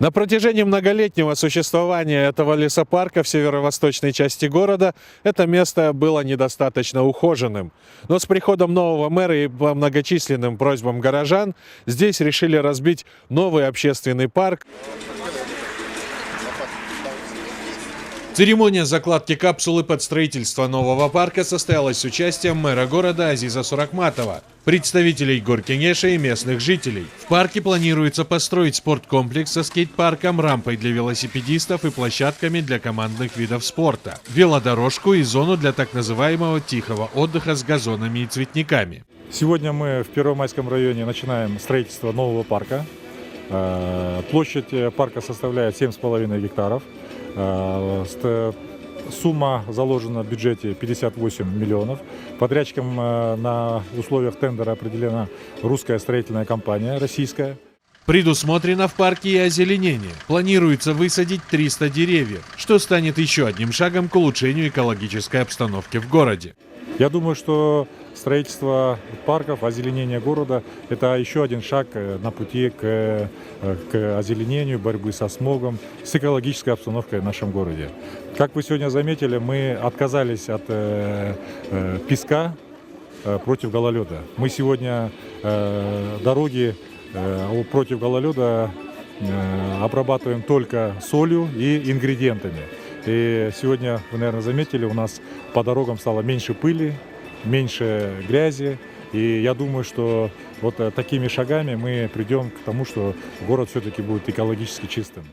На протяжении многолетнего существования этого лесопарка в северо-восточной части города это место было недостаточно ухоженным. Но с приходом нового мэра и по многочисленным просьбам горожан здесь решили разбить новый общественный парк. Церемония закладки капсулы под строительство нового парка состоялась с участием мэра города Азиза Суракматова, представителей Горкенеша и местных жителей. В парке планируется построить спорткомплекс со скейт-парком, рампой для велосипедистов и площадками для командных видов спорта, велодорожку и зону для так называемого тихого отдыха с газонами и цветниками. Сегодня мы в Первомайском районе начинаем строительство нового парка. Площадь парка составляет 7,5 гектаров. Сумма заложена в бюджете 58 миллионов. Подрядчиком на условиях тендера определена русская строительная компания, российская. Предусмотрено в парке и озеленение. Планируется высадить 300 деревьев, что станет еще одним шагом к улучшению экологической обстановки в городе. Я думаю, что строительство парков, озеленение города – это еще один шаг на пути к озеленению, борьбы со смогом, с экологической обстановкой в нашем городе. Как вы сегодня заметили, мы отказались от песка против гололеда. Мы сегодня дороги против гололеда обрабатываем только солью и ингредиентами. И сегодня, вы, наверное, заметили, у нас по дорогам стало меньше пыли, меньше грязи. И я думаю, что вот такими шагами мы придем к тому, что город все-таки будет экологически чистым.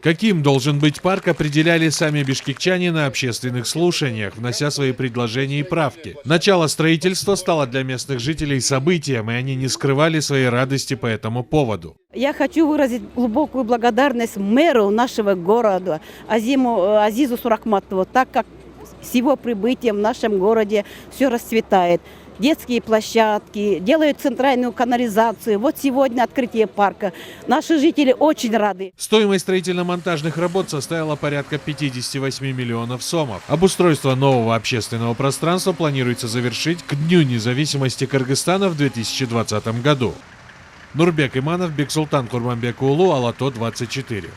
Каким должен быть парк, определяли сами бишкекчане на общественных слушаниях, внося свои предложения и правки. Начало строительства стало для местных жителей событием, и они не скрывали своей радости по этому поводу. Я хочу выразить глубокую благодарность мэру нашего города Азизу Суракматову, так как с его прибытием в нашем городе все расцветает. Детские площадки, делают центральную канализацию. Вот сегодня открытие парка. Наши жители очень рады. Стоимость строительно-монтажных работ составила порядка 58 миллионов сомов. Обустройство нового общественного пространства планируется завершить к Дню независимости Кыргызстана в 2020 году. Нурбек Иманов, Бексултан Курманбек Улу, Алато 24.